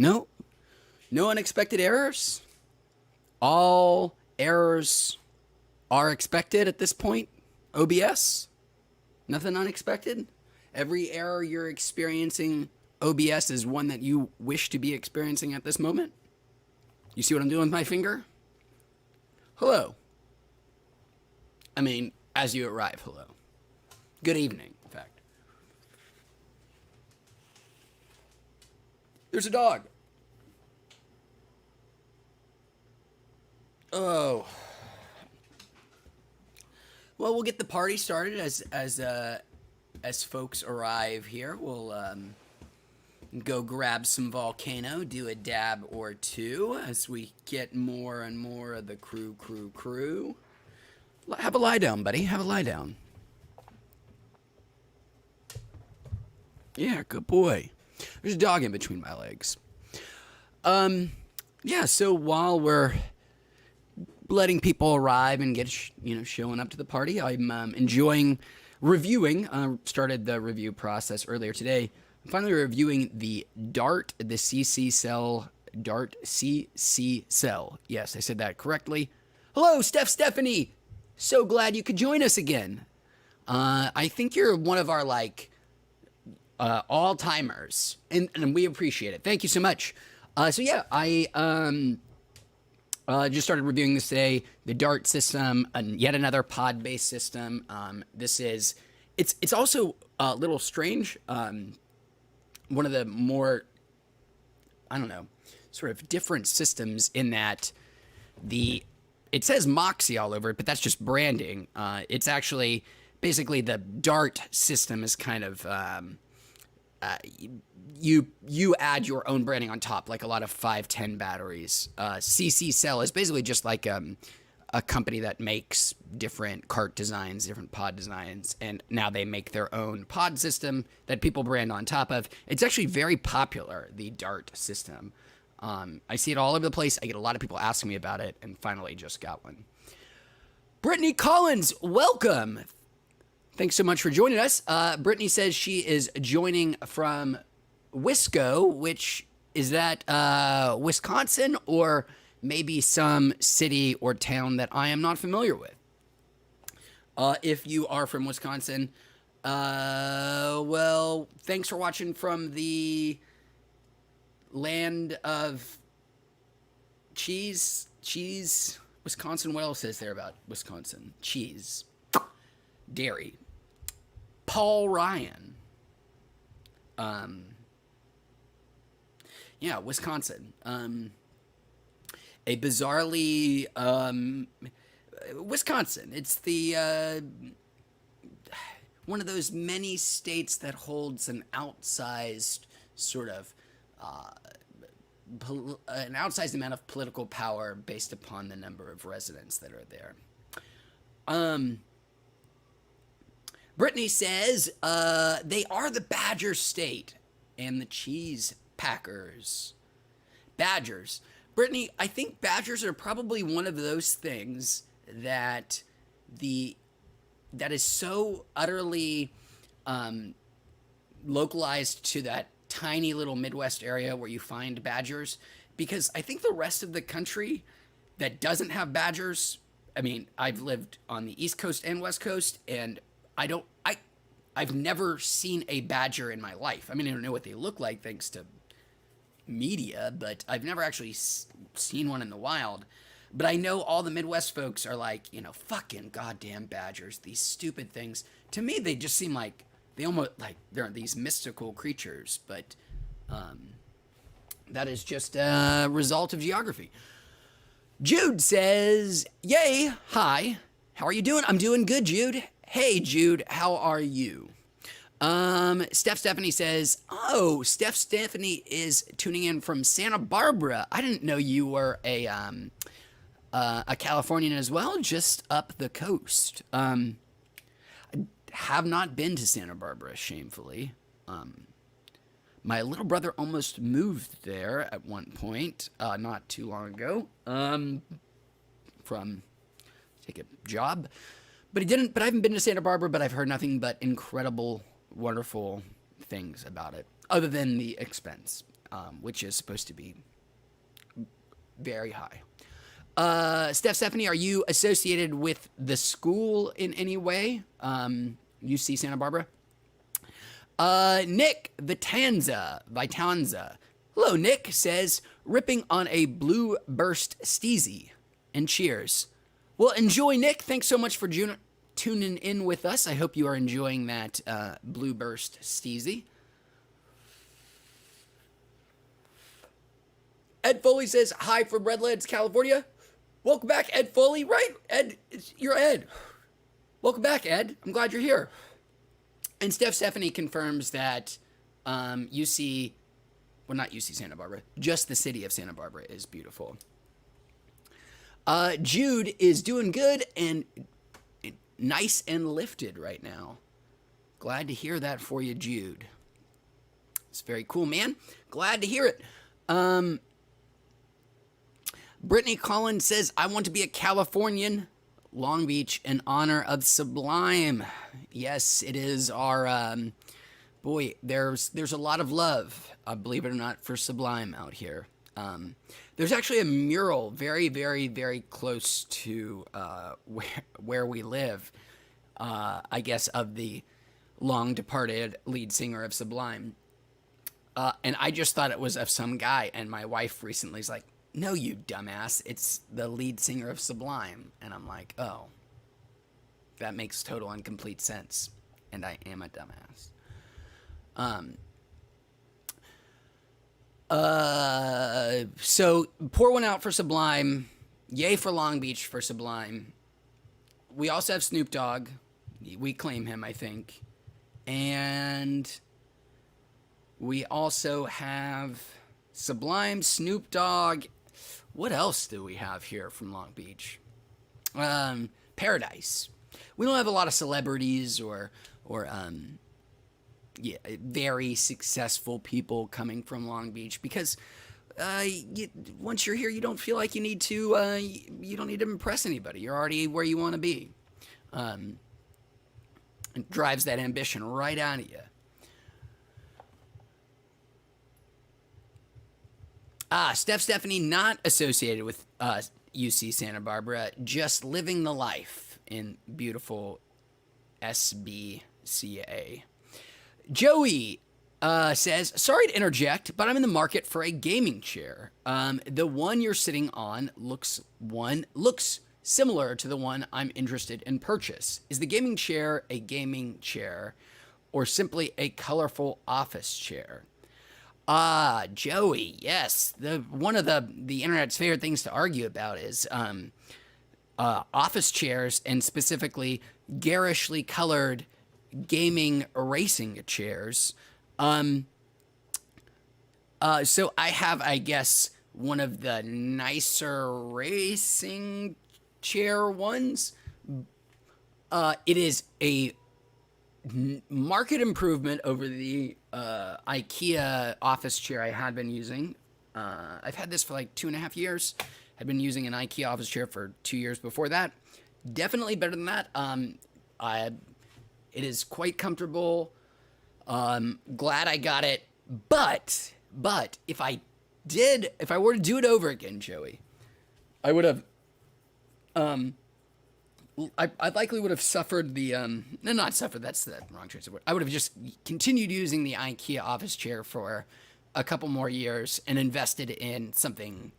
No, no unexpected errors. All errors are expected at this point. OBS, nothing unexpected. Every error you're experiencing OBS is one that you wish to be experiencing at this moment. You see what I'm doing with my finger? Hello. I mean, as you arrive, hello. Good evening, in fact. There's a dog. Oh. Well, we'll get the party started as folks arrive here. We'll go grab some volcano, do a dab or two as we get more and more of the crew. Have a lie down, buddy. Have a lie down. Yeah, good boy. There's a dog in between my legs. Yeah, so while we're letting people arrive and get, showing up to the party, I'm enjoying reviewing. Started the review process earlier today. I'm finally reviewing the Dart, the CC Cell, Dart CC Cell. Yes, I said that correctly. Hello, Stephanie. So glad you could join us again. I think you're one of our, all-timers, and we appreciate it. Thank you so much. So yeah, I just started reviewing this today. The Dart system, yet another pod-based system. It's also a little strange. One of the more, sort of different systems in that it says Moxie all over it, but that's just branding. It's actually basically the Dart system is kind of you add your own branding on top, like a lot of 510 batteries. CC Cell is basically just like a company that makes different cart designs, different pod designs, and now they make their own pod system that people brand on top of. It's actually very popular, the Dart system. I see it all over the place. I get a lot of people asking me about it, and finally just got one. Brittany Collins, welcome. Thanks so much for joining us. Brittany says she is joining from Wisco, which is that Wisconsin or maybe some city or town that I am not familiar with. If you are from Wisconsin, well, thanks for watching from the land of cheese, Wisconsin. What else is there about Wisconsin? Cheese, dairy. Paul Ryan. Yeah, Wisconsin. A bizarrely Wisconsin. It's the one of those many states that holds an outsized sort of an outsized amount of political power based upon the number of residents that are there. Brittany says they are the Badger State and the Cheese Packers. Badgers. Brittany, I think Badgers are probably one of those things that is so utterly localized to that tiny little Midwest area where you find Badgers, because I think the rest of the country that doesn't have Badgers, I mean, I've lived on the East Coast and West Coast, and I've never seen a badger in my life. I mean, I don't know what they look like thanks to media, but I've never actually seen one in the wild. But I know all the Midwest folks are like, fucking goddamn badgers, these stupid things. To me, they just seem like they almost like they're these mystical creatures, but that is just a result of geography. Jude says, yay, hi, how are you doing? I'm doing good, Jude. Hey, Jude, how are you? Stephanie says, oh, Stephanie is tuning in from Santa Barbara. I didn't know you were a Californian as well, just up the coast. I have not been to Santa Barbara, shamefully. My little brother almost moved there at one point, not too long ago, from take a job. But he didn't. But I haven't been to Santa Barbara. But I've heard nothing but incredible, wonderful things about it, other than the expense. which is supposed to be very high. Stephanie, are you associated with the school in any way? UC Santa Barbara? Nick Vitanza. Hello, Nick says, ripping on a Blue Burst Steezy. And cheers. Well, enjoy, Nick. Thanks so much for tuning in with us. I hope you are enjoying that Blue Burst Steezy. Ed Foley says, hi from Redlands, California. Welcome back, Ed Foley. Right, Ed, you're Ed. Welcome back, Ed. I'm glad you're here. And Stephanie confirms that UC, well, not UC Santa Barbara, just the city of Santa Barbara is beautiful. Jude is doing good and nice and lifted right now. Glad to hear that for you, Jude. It's very cool, man. Glad to hear it. Brittany Collins says, I want to be a Californian. Long Beach in honor of Sublime. Yes, it is our, boy, there's a lot of love, believe it or not, for Sublime out here. There's actually a mural very, very, very close to where we live, I guess, of the long departed lead singer of Sublime. And I just thought it was of some guy, and my wife recently is like, no, you dumbass, it's the lead singer of Sublime. And I'm like, oh, that makes total and complete sense. And I am a dumbass. So pour one out for Sublime. Yay for Long Beach for Sublime. We also have Snoop Dogg. We claim him, I think. And we also have Sublime, Snoop Dogg. What else do we have here from Long Beach? Paradise. We don't have a lot of celebrities or very successful people coming from Long Beach because once you're here, you don't feel like you need to. You don't need to impress anybody. You're already where you want to be. It drives that ambition right out of you. Stephanie, not associated with UC Santa Barbara, just living the life in beautiful SBCA. Joey says, sorry to interject, but I'm in the market for a gaming chair. The one you're sitting on looks similar to the one I'm interested in purchase. Is the gaming chair a gaming chair or simply a colorful office chair? Joey, yes. One of the internet's favorite things to argue about is office chairs, and specifically garishly colored gaming racing chairs. So I have, I guess, one of the nicer racing chair ones. It is a market improvement over the IKEA office chair I had been using. I've had this for like 2.5 years. Had been using an IKEA office chair for 2 years before that. Definitely better than that. It is quite comfortable. Glad I got it. But if I were to do it over again, Joey, I would have. I likely would have suffered the, no, not suffered, that's the wrong choice of word. I would have just continued using the IKEA office chair for a couple more years and invested in something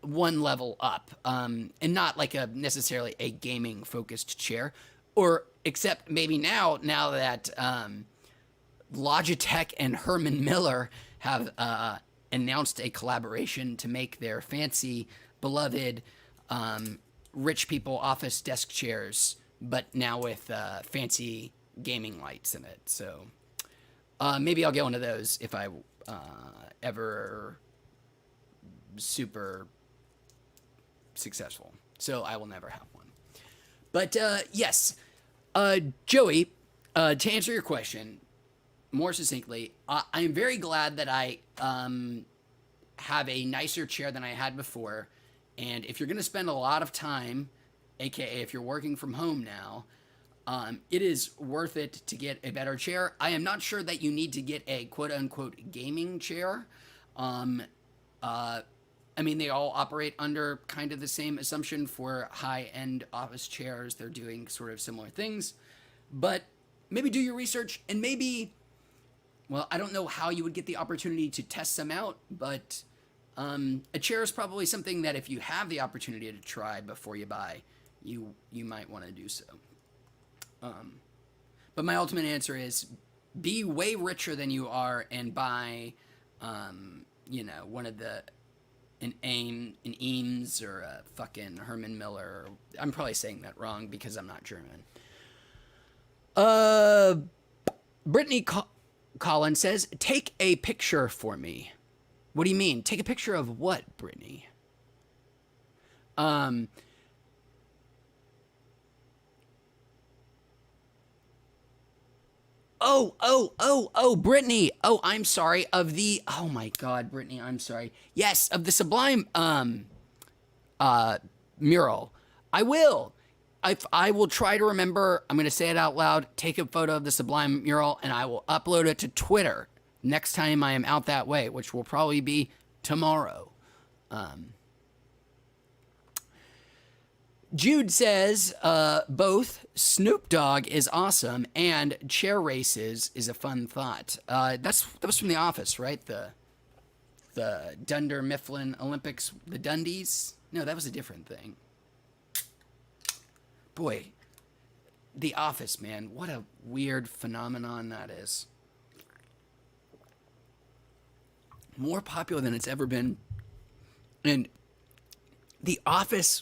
one level up, and not like necessarily a gaming focused chair, or except maybe now that Logitech and Herman Miller have announced a collaboration to make their fancy, beloved, rich people office desk chairs, but now with fancy gaming lights in it. So maybe I'll get one of those if I ever super successful. So I will never have one. But yes, Joey, to answer your question more succinctly, I am very glad that I have a nicer chair than I had before. And if you're going to spend a lot of time, aka if you're working from home now, It is worth it to get a better chair. I am not sure that you need to get a quote unquote gaming chair. Um, I mean, they all operate under kind of the same assumption for high end office chairs. They're doing sort of similar things. But maybe do your research and maybe, well, I don't know how you would get the opportunity to test some out, but a chair is probably something that if you have the opportunity to try before you buy, you might want to do so. But my ultimate answer is be way richer than you are and buy, one of the an Eames or a fucking Herman Miller. I'm probably saying that wrong because I'm not German. Brittany Collins says, "Take a picture for me." What do you mean? Take a picture of what, Brittany? Oh, Brittany. Oh, I'm sorry. Oh my God, Brittany, I'm sorry. Yes, of the Sublime mural. I will. I will try to remember. I'm going to say it out loud. Take a photo of the Sublime mural and I will upload it to Twitter next time I am out that way, which will probably be tomorrow. Jude says, both Snoop Dogg is awesome and chair races is a fun thought. That was from The Office, right? The Dunder Mifflin Olympics, the Dundies. No, that was a different thing. Boy, The Office, man, what a weird phenomenon that is. More popular than it's ever been. And The Office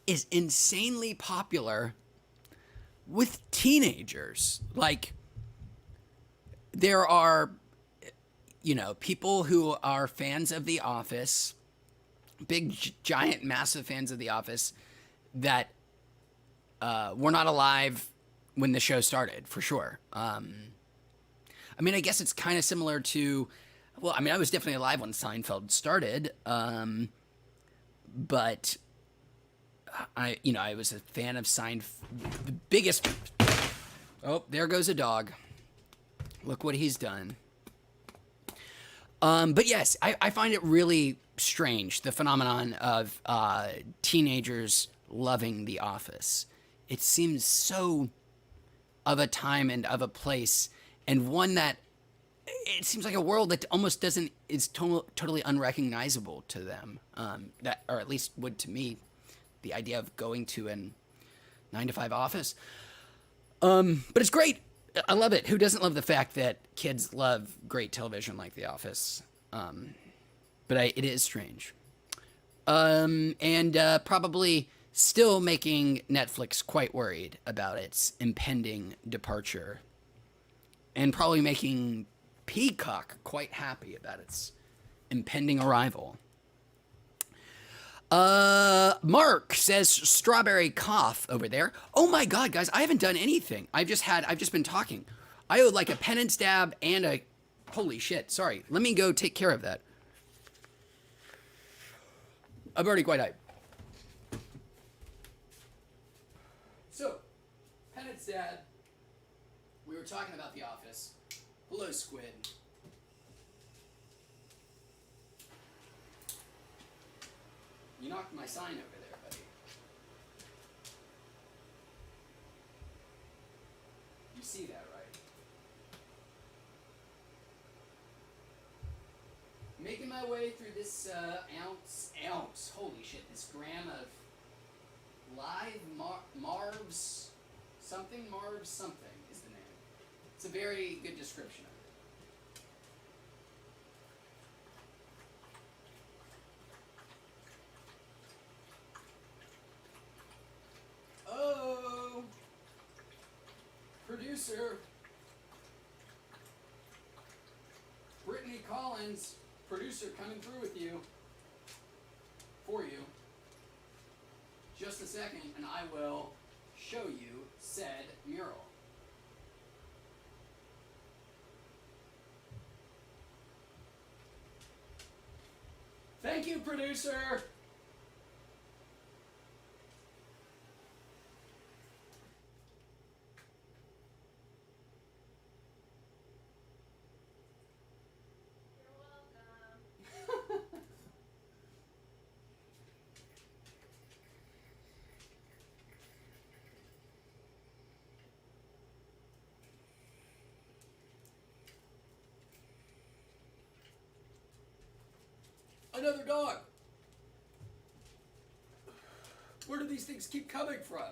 is insanely popular with teenagers. Like, there are, people who are fans of The Office, big, giant, massive fans of The Office, that were not alive when the show started, for sure. I mean, I guess it's kind of similar to, well, I mean, I was definitely alive when Seinfeld started, but I was a fan of Seinfeld, the biggest. Oh, there goes a dog. Look what he's done. But yes, I find it really strange, the phenomenon of teenagers loving The Office. It seems so of a time and of a place, and one that it seems like a world that almost is totally unrecognizable to them. That, or at least would to me, the idea of going to an 9-to-5 office. But it's great. I love it. Who doesn't love the fact that kids love great television like The Office? But it is strange. And probably still making Netflix quite worried about its impending departure. And probably making Peacock quite happy about its impending arrival. Mark says strawberry cough over there. Oh my God, guys, I haven't done anything. I've just been talking. I owed like a pen and stab and a, holy shit, sorry. Let me go take care of that. I'm already quite hyped. So, pen and stab. We were talking about The Office. Hello, Squid. You knocked my sign over there, buddy. You see that, right? Making my way through this ounce, holy shit, this gram of live Marv's something is the name. It's a very good description of it. Oh, producer Brittany Collins, producer coming through with you, for you. Just a second, and I will show you said mural. Thank you, producer. Another dog. Where do these things keep coming from?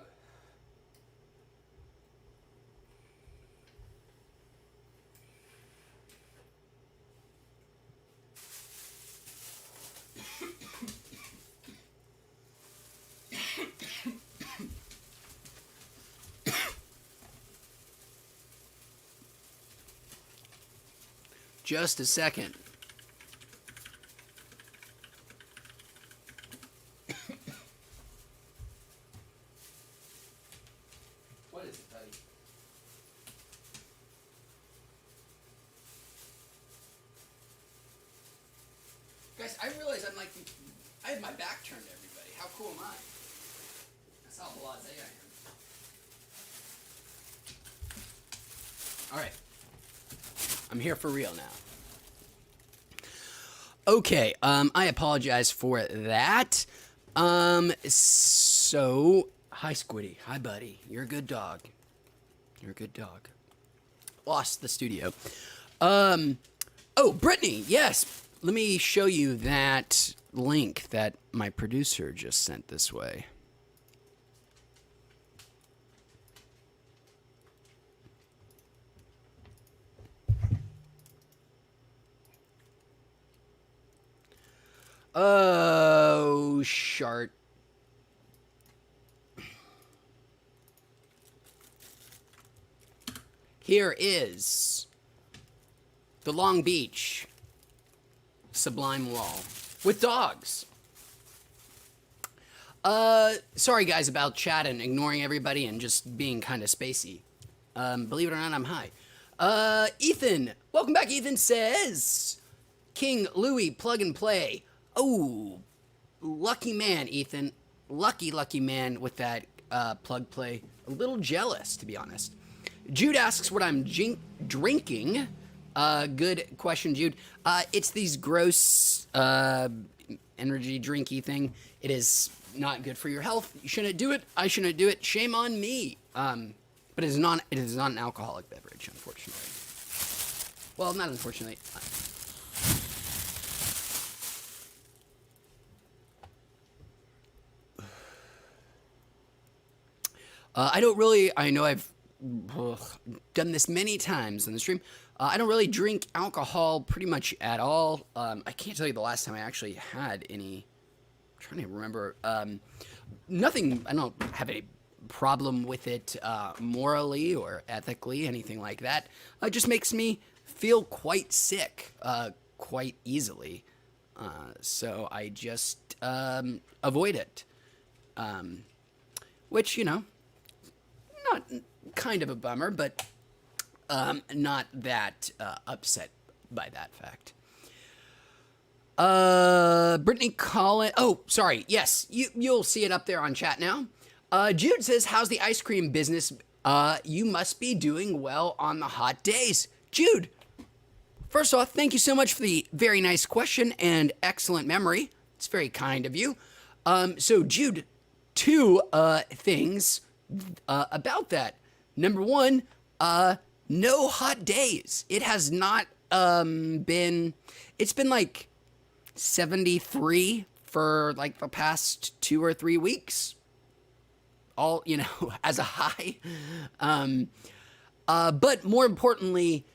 Just a second. What is it, buddy? Guys, I realize I have my back turned to everybody. How cool am I? That's how blasé I am. All right. I'm here for real now. Okay, I apologize for that. So, hi Squiddy. Hi buddy. You're a good dog. You're a good dog. Lost the studio. Oh, Brittany, yes. Let me show you that link that my producer just sent this way. Oh, shart. Here is the Long Beach Sublime Wall with dogs. Sorry guys about chat and ignoring everybody and just being kind of spacey. Believe it or not, I'm high. Ethan, welcome back. Ethan says, King Louis, plug and play. Oh, lucky man, Ethan. Lucky man with that plug play. A little jealous, to be honest. Jude asks what I'm drinking. Good question, Jude. It's these gross energy drinky thing. It is not good for your health. You shouldn't do it. I shouldn't do it. Shame on me. But it is not an alcoholic beverage, unfortunately. Well, not unfortunately. I know I've done this many times on the stream. I don't really drink alcohol pretty much at all. I can't tell you the last time I actually had any. I'm trying to remember. Nothing. I don't have any problem with it morally or ethically, anything like that. It just makes me feel quite sick quite easily. So I just avoid it. Which, you know, not kind of a bummer, but not that upset by that fact. Brittany Collin. Oh, sorry. Yes, you'll see it up there on chat now. Jude says, how's the ice cream business? You must be doing well on the hot days. Jude, first off, thank you so much for the very nice question and excellent memory. It's very kind of you. So Jude, two things about that. Number one, no hot days. It has not been, it's been like 73 for like the past 2 or 3 weeks. All, you know, as a high. But more importantly,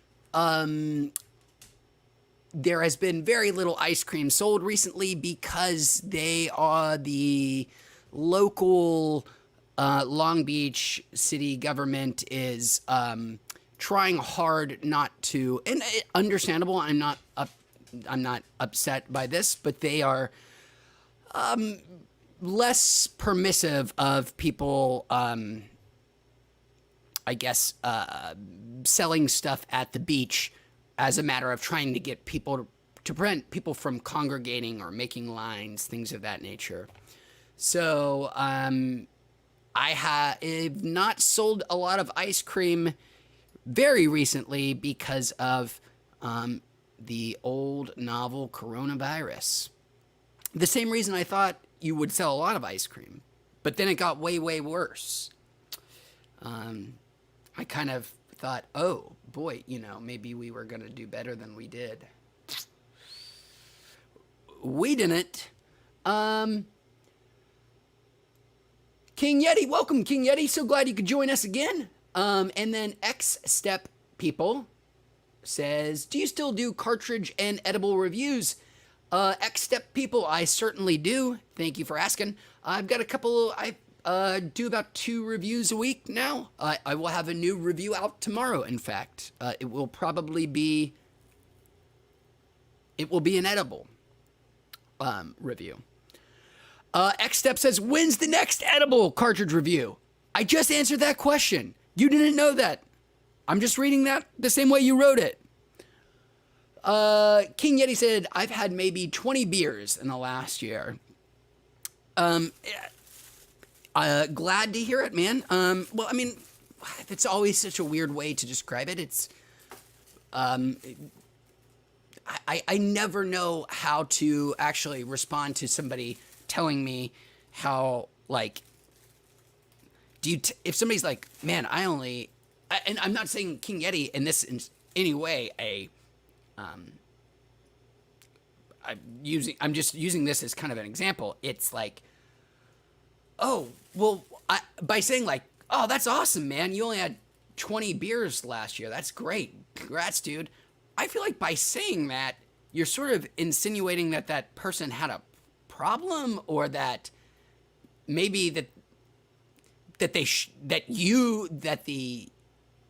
there has been very little ice cream sold recently because they are the local Long Beach city government is trying hard not to, and understandable. I'm not upset by this, but they are less permissive of people, I guess, selling stuff at the beach as a matter of trying to get people to prevent people from congregating or making lines, things of that nature. So I have not sold a lot of ice cream very recently because of the old novel coronavirus. The same reason I thought you would sell a lot of ice cream, but then it got way, way worse. I kind of thought, oh boy, you know, maybe we were going to do better than we did. we didn't. King Yeti, welcome, King Yeti. So glad you could join us again. And then X Step People says, do you still do cartridge and edible reviews? X Step People, I certainly do. Thank you for asking. I've got a couple, I do about 2 reviews a week now. I will have a new review out tomorrow, in fact. It will be an edible review. X Step says, when's the next edible cartridge review? I just answered that question. You didn't know that. I'm just reading that the same way you wrote it. King Yeti said, I've had maybe 20 beers in the last year. Glad to hear it, man. Well, I mean, it's always such a weird way to describe it. It's, I never know how to actually respond to somebody telling me how, like, if somebody's like, man, and I'm not saying King Yeti in this in any way I'm just using this as kind of an example. It's like, oh, well, by saying like, oh, that's awesome, man. You only had 20 beers last year. That's great. Congrats, dude. I feel like by saying that, you're sort of insinuating that that person had a problem, or that maybe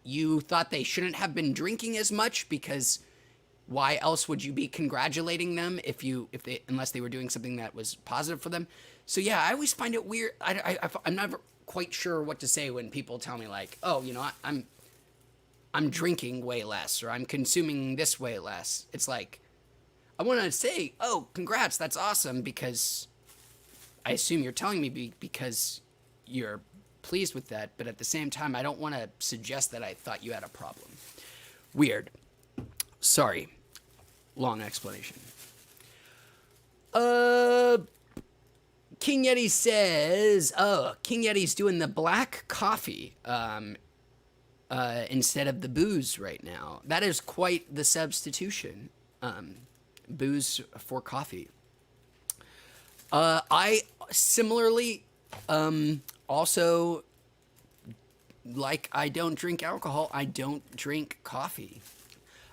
you thought they shouldn't have been drinking as much, because why else would you be congratulating them unless they were doing something that was positive for them? So yeah, I always find it weird. I'm never quite sure what to say when people tell me like, oh, you know, I'm drinking way less, or I'm consuming this way less. It's like, I want to say, oh, congrats, that's awesome, because I assume you're telling me because you're pleased with that, but at the same time, I don't want to suggest that I thought you had a problem. Weird. Sorry. Long explanation. King Yeti says, King Yeti's doing the black coffee instead of the booze right now. That is quite the substitution. Booze for coffee. I similarly also, like, I don't drink alcohol. I don't drink coffee.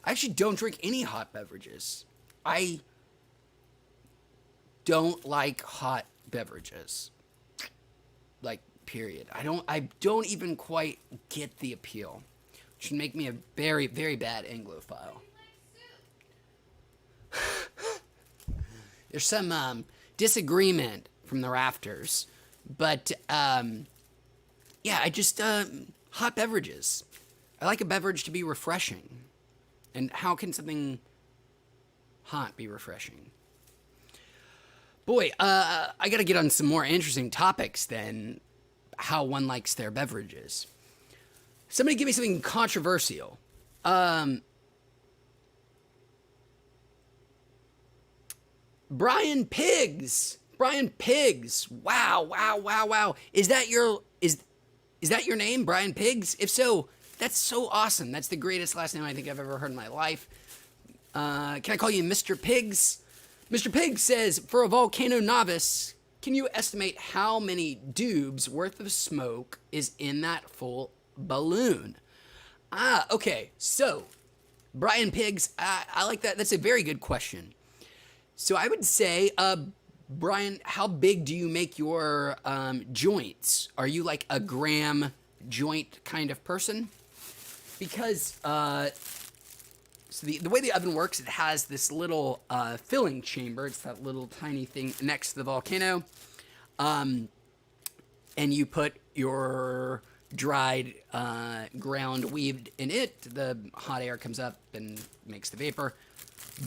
I actually don't drink any hot beverages. I don't like hot beverages. Like, period. I don't even quite get the appeal. Which should make me a very, very bad Anglophile. There's some disagreement from the rafters, but yeah, I just hot beverages. I like a beverage to be refreshing, and how can something hot be refreshing? Boy, I gotta get on some more interesting topics than how one likes their beverages. Somebody give me something controversial. Brian Pigs. Wow. Is that your name, Brian Pigs? If so, that's so awesome. That's the greatest last name I think I've ever heard in my life. Can I call you Mr. Pigs? Mr. Pigs says, for a volcano novice, can you estimate how many dubs worth of smoke is in that full balloon? Okay. So, Brian Pigs, I like that. That's a very good question. So I would say, Brian, how big do you make your joints? Are you like a gram joint kind of person? Because so the way the oven works, it has this little filling chamber. It's that little tiny thing next to the volcano. And you put your dried ground weed in it. The hot air comes up and makes the vapor.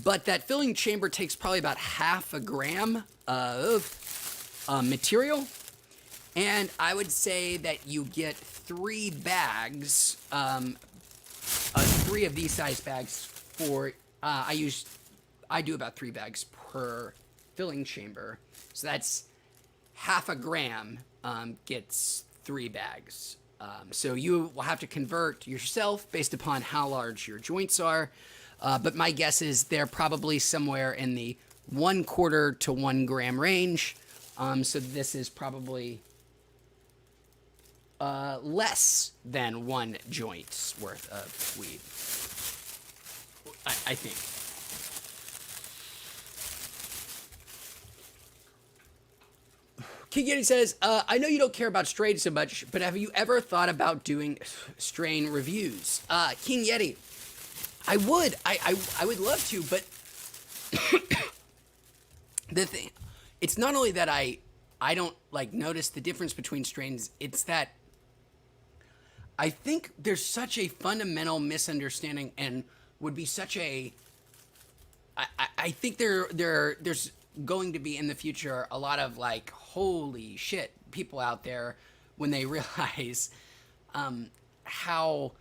But that filling chamber takes probably about half a gram of material. And I would say that you get 3 bags, 3 of these size bags for, I do about 3 bags per filling chamber. So that's half a gram gets 3 bags. So you will have to convert yourself based upon how large your joints are. But my guess is they're probably somewhere in the 1/4 to 1 gram range. So this is probably less than one joint's worth of weed. I think. King Yeti says, I know you don't care about strain so much, but have you ever thought about doing strain reviews? King Yeti, I would. I would love to, but the thing, it's not only that I don't like notice the difference between strains, it's that I think there's such a fundamental misunderstanding and would be such a I think there's going to be in the future a lot of like holy shit people out there when they realize how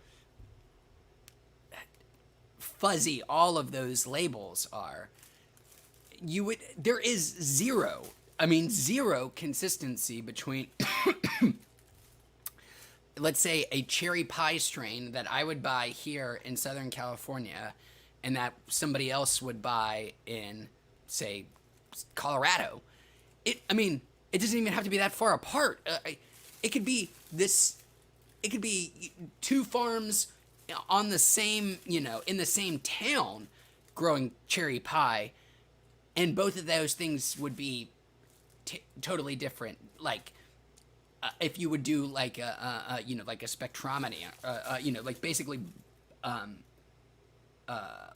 fuzzy all of those labels are. There is zero consistency between let's say a cherry pie strain that I would buy here in Southern California and that somebody else would buy in, say, Colorado. It doesn't even have to be that far apart. It could be two farms on the same, in the same town growing cherry pie, and both of those things would be totally different. Like, if you would do like like a spectrometry, like basically,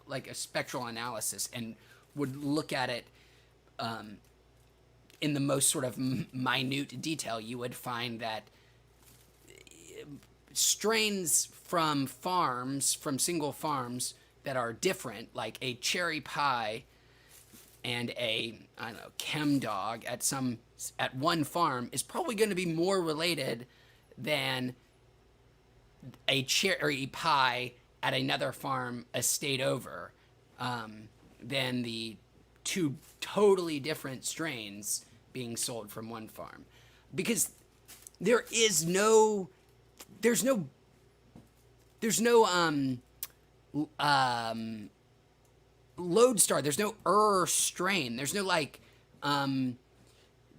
like a spectral analysis, and would look at it, in the most sort of minute detail, you would find that strains from single farms that are different, like a cherry pie and a, I don't know, chem dog at one farm is probably going to be more related than a cherry pie at another farm a state over, than the two totally different strains being sold from one farm. Because there's no lodestar, there's no strain, there's no like,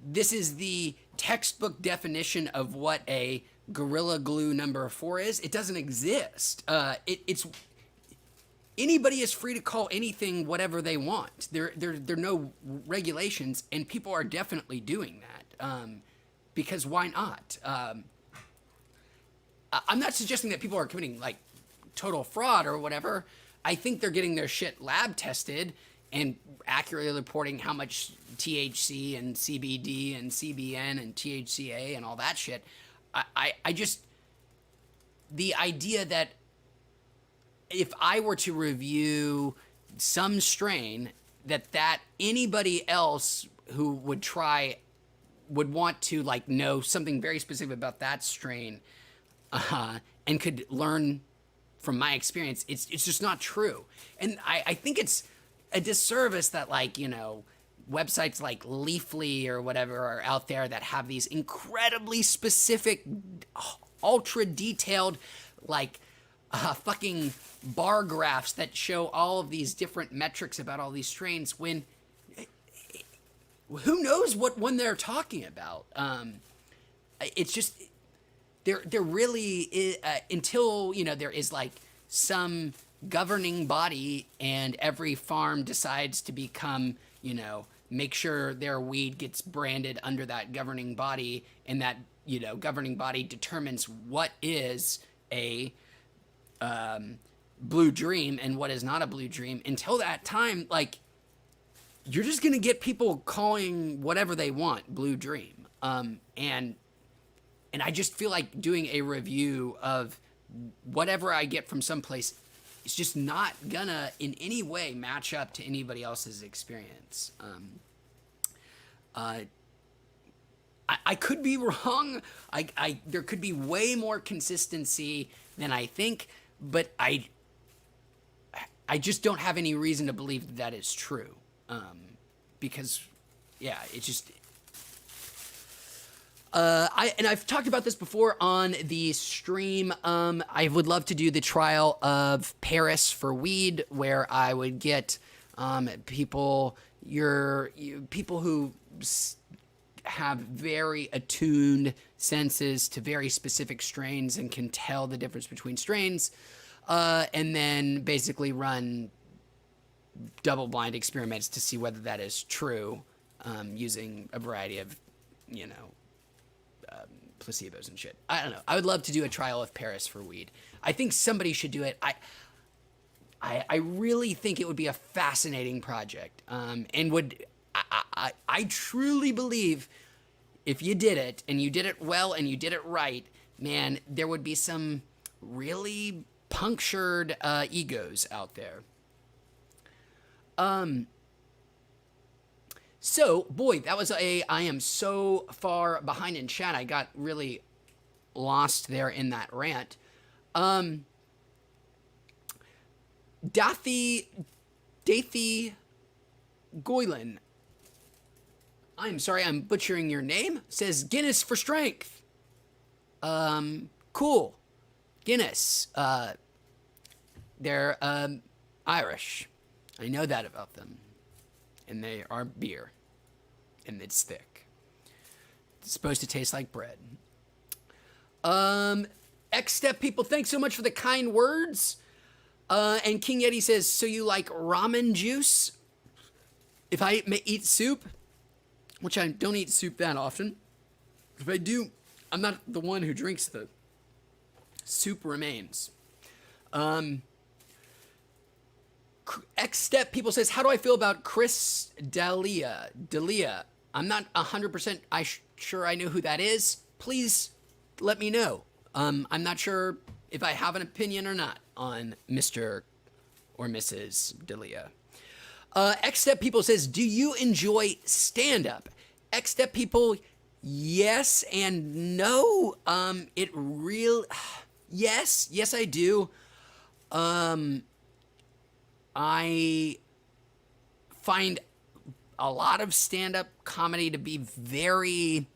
this is the textbook definition of what a Gorilla Glue number 4 is. It doesn't exist. It's anybody is free to call anything whatever they want. There are no regulations, and people are definitely doing that, because why not? I'm not suggesting that people are committing like total fraud or whatever. I think they're getting their shit lab tested and accurately reporting how much THC and CBD and CBN and THCA and all that shit. I just, the idea that if I were to review some strain, that anybody else who would want to like know something very specific about that strain, and could learn from my experience, it's just not true. And I think it's a disservice that, like, websites like Leafly or whatever are out there that have these incredibly specific, ultra detailed, like, fucking bar graphs that show all of these different metrics about all these strains, when who knows what one they're talking about. It's just, there really is, until, there is like some governing body and every farm decides to become, make sure their weed gets branded under that governing body, and that, governing body determines what is a blue dream and what is not a blue dream. Until that time, like, you're just gonna get people calling whatever they want blue dream. And I just feel like doing a review of whatever I get from someplace is just not gonna in any way match up to anybody else's experience. I could be wrong. There could be way more consistency than I think, but I just don't have any reason to believe that is true. Because, yeah, it just... I've talked about this before on the stream. I would love to do the trial of Paris for weed, where I would get People, people who have very attuned senses to very specific strains and can tell the difference between strains, and then basically run double-blind experiments to see whether that is true, using a variety of, placebos and shit. I don't know. I would love to do a trial of Paris for weed. I think somebody should do it. I really think it would be a fascinating project, and would I truly believe if you did it and you did it well and you did it right, man, there would be some really punctured egos out there. So, boy, that was I am so far behind in chat. I got really lost there in that rant. Dathy Goylan, I'm sorry, I'm butchering your name, says Guinness for strength. Cool. Guinness. They're Irish. I know that about them. And they are beer. And it's thick. It's supposed to taste like bread. X-Step people, thanks so much for the kind words. And King Yeti says, so you like ramen juice? If I eat soup, which I don't eat soup that often, if I do, I'm not the one who drinks the soup remains. X-Step people says, how do I feel about Chris D'Elia? I'm not 100% sure I know who that is. Please let me know. I'm not sure if I have an opinion or not on Mr. or Mrs. D'Elia. X-Step people says, do you enjoy stand-up? X-Step people, yes and no. Yes, I do. I find a lot of stand-up comedy to be very,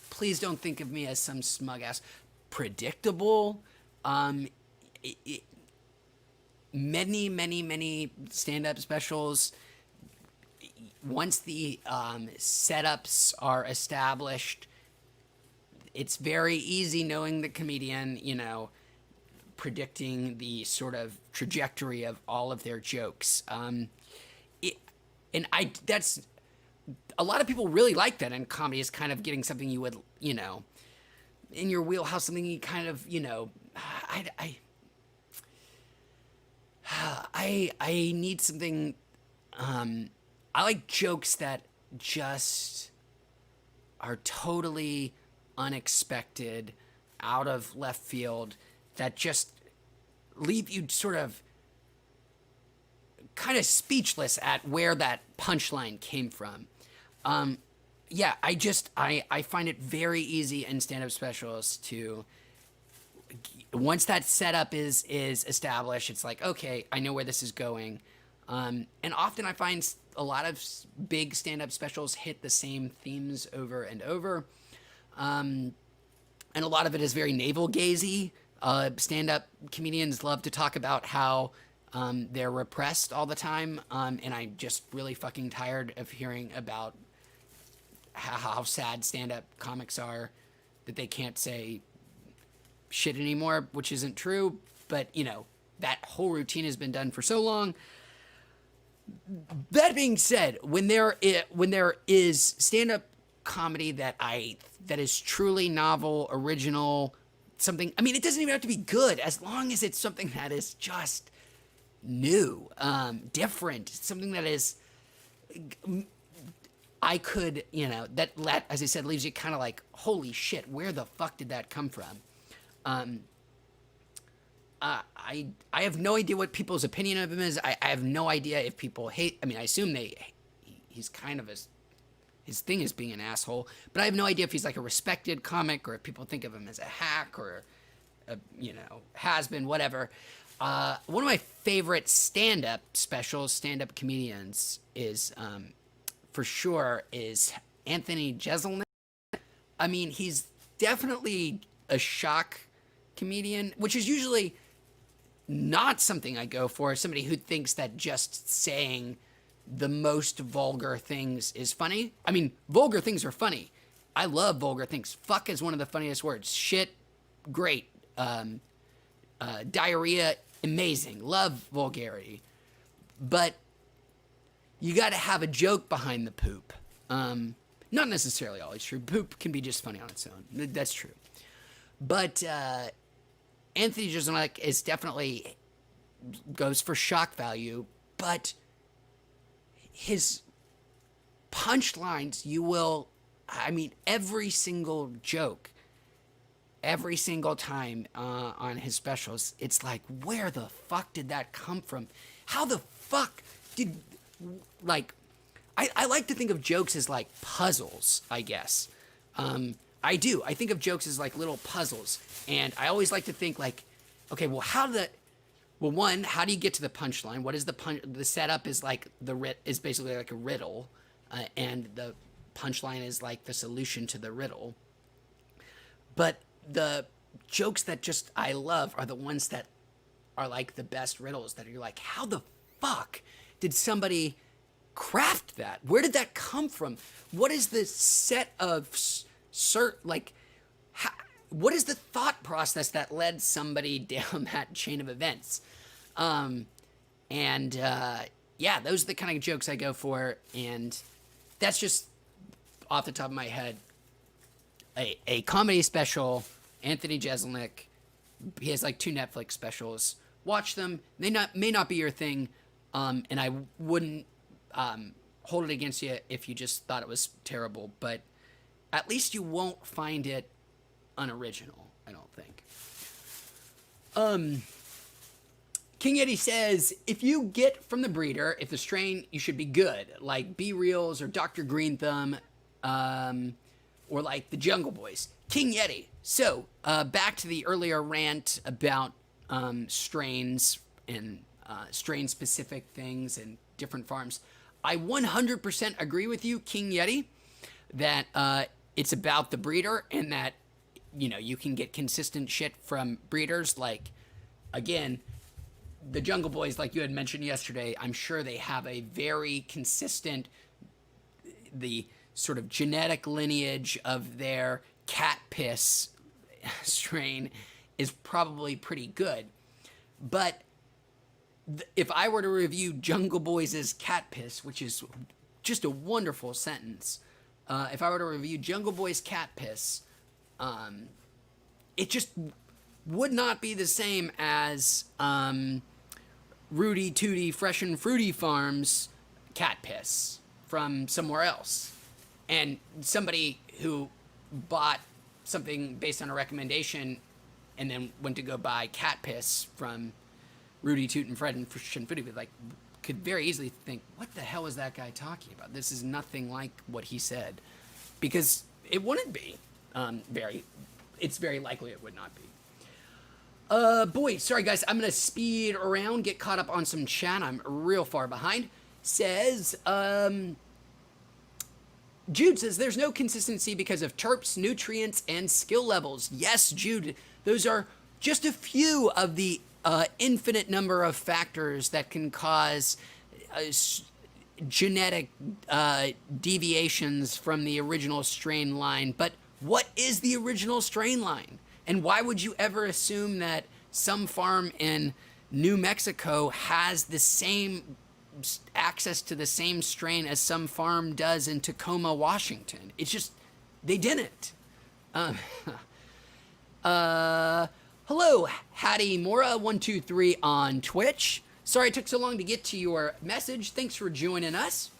please don't think of me as some smug ass, predictable. Many stand-up specials, once the setups are established, it's very easy knowing the comedian, predicting the sort of trajectory of all of their jokes. That's a lot of people really like that, and comedy is kind of getting something you would, in your wheelhouse, something you kind of, I need something. I like jokes that just are totally unexpected, out of left field, that just leave you sort of kind of speechless at where that punchline came from. Yeah, I find it very easy in stand-up specials to, once that setup is established, it's like, okay, I know where this is going. And often I find a lot of big stand-up specials hit the same themes over and over. And a lot of it is very navel-gazy. Stand-up comedians love to talk about how they're repressed all the time. And I'm just really fucking tired of hearing about how sad stand-up comics are, that they can't say shit anymore, which isn't true. But, that whole routine has been done for so long. That being said, when there is stand-up comedy that is truly novel, original, something, it doesn't even have to be good, as long as it's something that is just new, different, something that is, I could, that, as I said, leaves you kind of like, holy shit, where the fuck did that come from? I have no idea what people's opinion of him is. I have no idea if people hate, I assume he's kind of his thing is being an asshole, but I have no idea if he's like a respected comic or if people think of him as a hack or has been, whatever. One of my favorite stand-up specials, stand-up comedians is, for sure, is Anthony Jeselnik. He's definitely a shock comedian, which is usually not something I go for. Somebody who thinks that just saying the most vulgar things is funny. I mean, vulgar things are funny. I love vulgar things. Fuck is one of the funniest words. Shit, great. Diarrhea, amazing. Love vulgarity. But you got to have a joke behind the poop. Not necessarily always true. Poop can be just funny on its own. That's true. But Anthony Jeselnik is definitely goes for shock value, but his punchlines, every single joke, every single time on his specials, it's like, where the fuck did that come from? How the fuck did, like, I like to think of jokes as like puzzles, I guess. I do. I think of jokes as like little puzzles. And I always like to think like, okay, well, how do you get to the punchline? What is the setup is like is basically like a riddle. And the punchline is like the solution to the riddle. But the jokes that just I love are the ones that are like the best riddles that you're like, how the fuck did somebody craft that? Where did that come from? What is the set of what is the thought process that led somebody down that chain of events? Yeah, those are the kind of jokes I go for, and that's just off the top of my head. A comedy special, Anthony Jeselnik. He has like 2 Netflix specials. Watch them. They may not be your thing, and I wouldn't hold it against you if you just thought it was terrible, but at least you won't find it unoriginal, I don't think. King Eddie says, if you get from the breeder, if the strain, you should be good, like B-Reals or Dr. Green Thumb, or like the Jungle Boys. King Yeti. So, back to the earlier rant about strains and strain-specific things and different farms. I 100% agree with you, King Yeti, that it's about the breeder and that, you can get consistent shit from breeders. Like, again, the Jungle Boys, like you had mentioned yesterday, I'm sure they have a very consistent, the sort of genetic lineage of their cat piss strain is probably pretty good. But if I were to review Jungle Boys' cat piss, which is just a wonderful sentence, if I were to review Jungle Boys' cat piss, it just would not be the same as Rudy Tooty Fresh and Fruity Farms cat piss from somewhere else. And somebody who bought something based on a recommendation and then went to go buy cat piss from Rudy Toot and Fred and Fresh and Fruity could very easily think, what the hell is that guy talking about? This is nothing like what he said. Because it wouldn't be. It's very likely it would not be. Boy, sorry guys, I'm going to speed around, get caught up on some chat. I'm real far behind. Says, Jude says, there's no consistency because of terps, nutrients, and skill levels. Yes, Jude, those are just a few of the infinite number of factors that can cause genetic deviations from the original strain line. But what is the original strain line? And why would you ever assume that some farm in New Mexico has the same access to the same strain as some farm does in Tacoma, Washington? It's just, they didn't. Hello, Hattie Mora123 on Twitch. Sorry it took so long to get to your message. Thanks for joining us.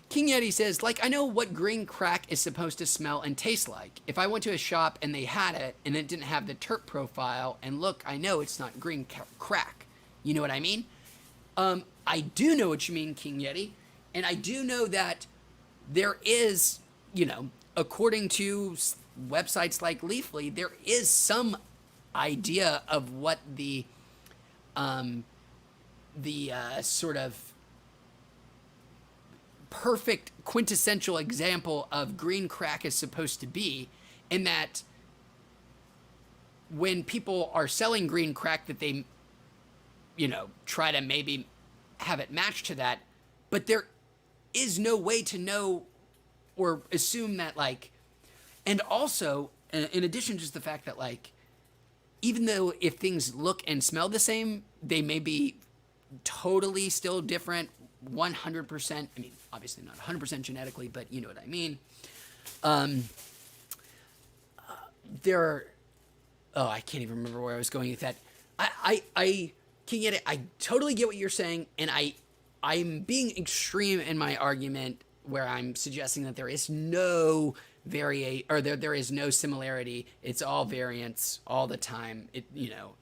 King Yeti says, I know what green crack is supposed to smell and taste like. If I went to a shop and they had it and it didn't have the terp profile, and look, I know it's not green crack. You know what I mean? I do know what you mean, King Yeti. And I do know that there is, according to websites like Leafly, there is some idea of what the sort of perfect quintessential example of green crack is supposed to be, in that when people are selling green crack that they, try to maybe have it match to that, but there is no way to know or assume that, like, and also, in addition to just the fact that, like, even though if things look and smell the same, they may be totally still different 100%. I mean, obviously not 100% genetically, but you know what I mean. There are, oh, I can't even remember where I was going with that. I can get it. I totally get what you're saying, and I'm being extreme in my argument where I'm suggesting that there is no there is no similarity. It's all variance all the time.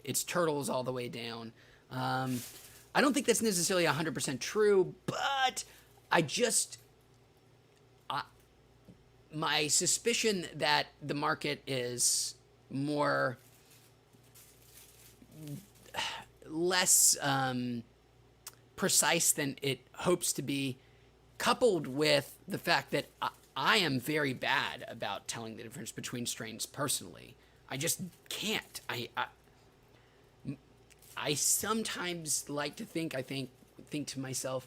It's turtles all the way down. I don't think that's necessarily 100% true, but my suspicion that the market is less precise than it hopes to be, coupled with the fact that I am very bad about telling the difference between strains personally. I just can't. I sometimes like to think to myself,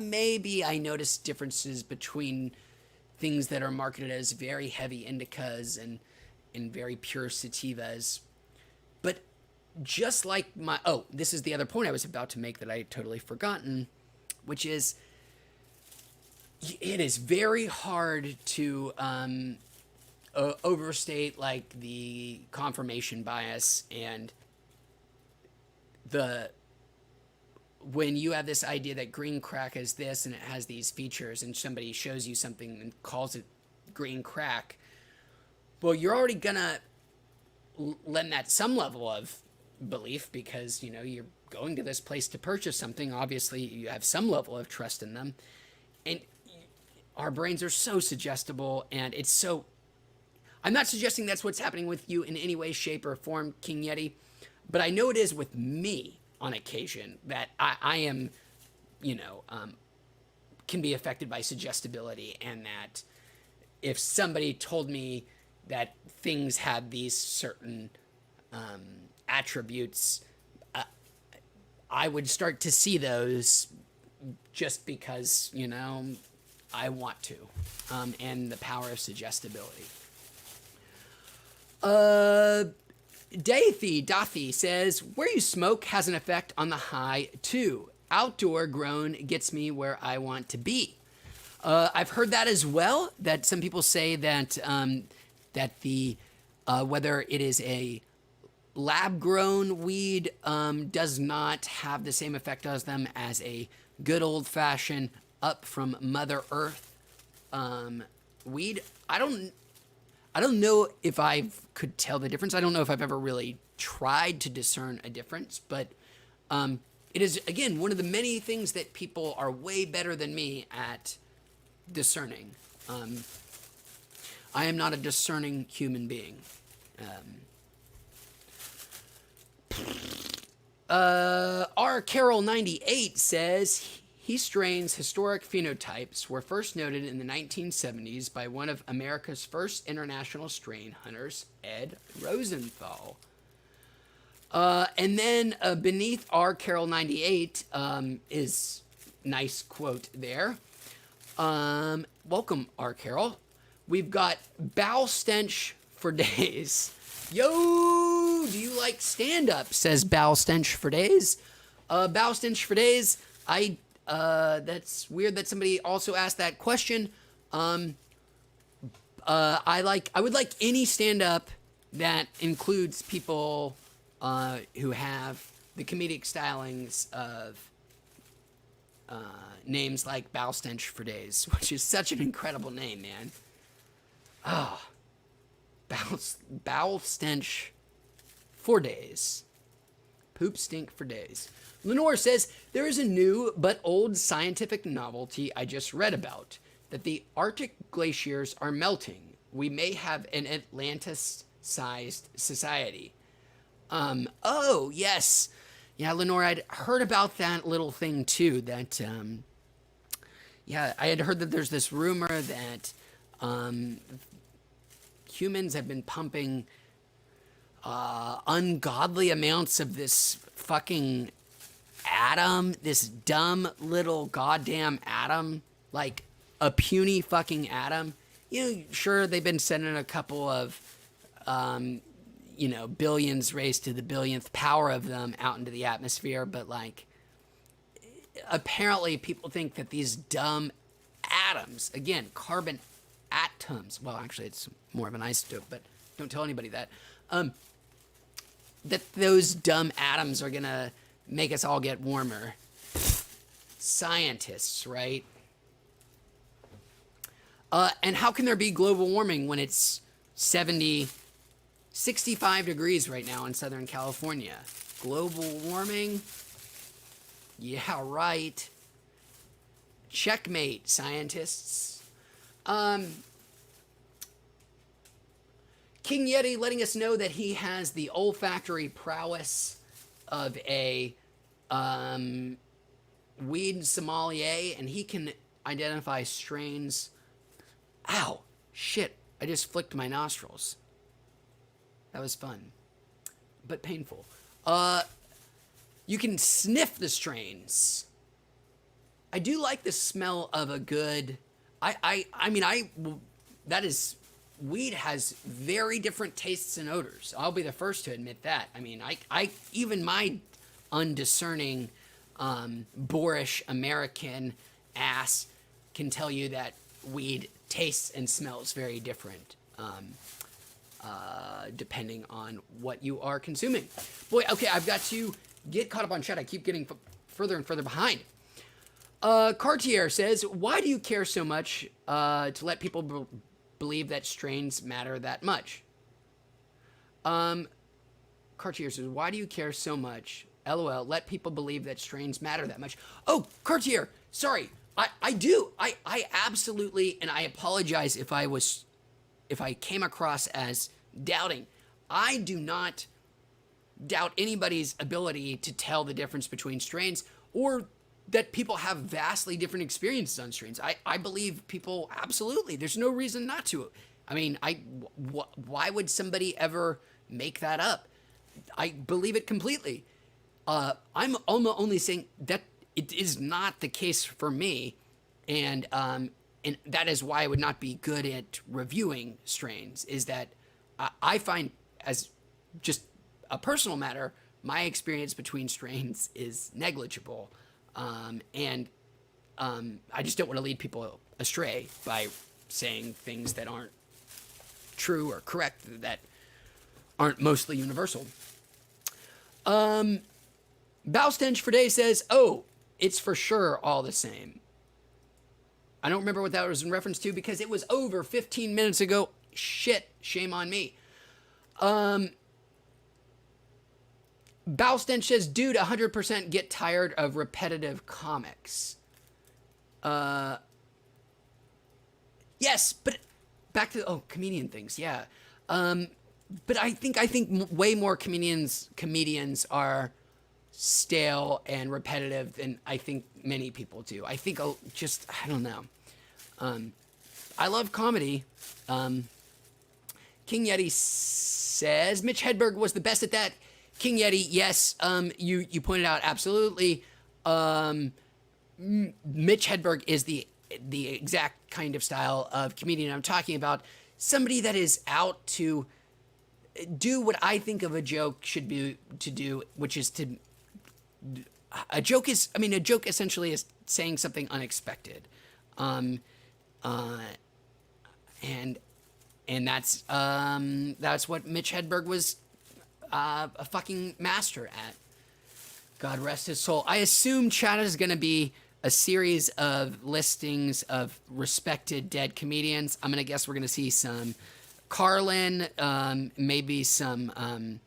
maybe I notice differences between things that are marketed as very heavy indicas and very pure sativas. But just like this is the other point I was about to make that I had totally forgotten, which is it is very hard to overstate, like, the confirmation bias and when you have this idea that green crack is this and it has these features, and somebody shows you something and calls it green crack, well, you're already gonna lend that some level of belief because you're going to this place to purchase something. Obviously you have some level of trust in them, and our brains are so suggestible, and I'm not suggesting that's what's happening with you in any way, shape, or form, King Yeti, but I know it is with me on occasion that I am, can be affected by suggestibility, and that if somebody told me that things had these certain attributes, I would start to see those just because, I want to, and the power of suggestibility. Dathi says, where you smoke has an effect on the high too. Outdoor grown gets me where I want to be. I've heard that as well, that some people say that the whether it is a lab grown weed does not have the same effect as them as a good old fashioned up from Mother Earth weed. I don't know if I could tell the difference. I don't know if I've ever really tried to discern a difference, but it is, again, one of the many things that people are way better than me at discerning. I am not a discerning human being. R. Carroll 98 says he strains historic phenotypes were first noted in the 1970s by one of America's first international strain hunters, Ed Rosenthal. And then beneath R. Carroll 98 is nice quote there. Welcome, R. Carroll. We've got bow stench for days. Yo, do you like stand-up? Says bow stench for days. Bow stench for days. That's weird that somebody also asked that question. I would like any stand-up that includes people who have the comedic stylings of names like Bow Stench for Days, which is such an incredible name, man. Bowel stench for days. Poop stink for days. Lenore says, there is a new but old scientific novelty I just read about, that the Arctic glaciers are melting. We may have an Atlantis-sized society. Oh, yes. Yeah, Lenore, I'd heard about that little thing, too, that, I had heard that there's this rumor that, humans have been pumping ungodly amounts of this fucking atom, this dumb little goddamn atom, like a puny fucking atom. Sure, they've been sending a couple of, billions raised to the billionth power of them out into the atmosphere, but like, apparently people think that these dumb atoms, again, carbon atoms, well, actually, it's more of an isotope, but don't tell anybody that, that those dumb atoms are gonna make us all get warmer. Scientists, right? And how can there be global warming when it's 65 degrees right now in Southern California? Global warming? Yeah, right. Checkmate, scientists. King Yeti letting us know that he has the olfactory prowess of a weed sommelier, and he can identify strains. Ow, shit, I just flicked my nostrils. That was fun, but painful. You can sniff the strains. I do like the smell of a good, weed has very different tastes and odors. I'll be the first to admit that. I mean, I even my undiscerning, boorish American ass can tell you that weed tastes and smells very different, depending on what you are consuming. Boy, okay, I've got to get caught up on chat. I keep getting further and further behind. Cartier says, why do you care so much to let people believe that strains matter that much? Cartier says, why do you care so much? LOL, let people believe that strains matter that much. Oh, Cartier, sorry. I do. I absolutely, and I apologize if I came across as doubting. I do not doubt anybody's ability to tell the difference between strains, or that people have vastly different experiences on strains. I believe people, absolutely. There's no reason not to. I mean, why would somebody ever make that up? I believe it completely. I'm only saying that it is not the case for me, and that is why I would not be good at reviewing strains, is that I find, as just a personal matter, my experience between strains is negligible. And I just don't want to lead people astray by saying things that aren't true or correct, that aren't mostly universal. Bowstench for Day says, oh, it's for sure all the same. I don't remember what that was in reference to because it was over 15 minutes ago. Shit, shame on me. Bowstench says, dude, 100% get tired of repetitive comics. Yes, but back to, comedian things, yeah. But I think way more comedians are stale and repetitive than I think many people do. I think I don't know. I love comedy. King Yeti says, Mitch Hedberg was the best at that. King Yeti, yes, you pointed out absolutely. Mitch Hedberg is the exact kind of style of comedian I'm talking about. Somebody that is out to do what I think of a joke should be to do, which is to. A joke essentially is saying something unexpected, and that's what Mitch Hedberg was a fucking master at. God rest his soul. I assume chat is going to be a series of listings of respected dead comedians. I'm going to guess we're going to see some Carlin, maybe some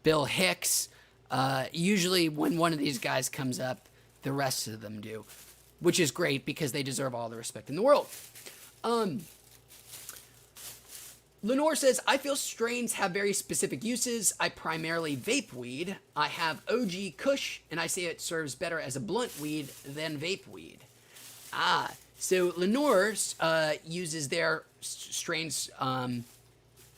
Bill Hicks. Usually when one of these guys comes up, the rest of them do, which is great because they deserve all the respect in the world. Lenore says, I feel strains have very specific uses. I primarily vape weed. I have OG Kush, and I say it serves better as a blunt weed than vape weed. So Lenore uses their strains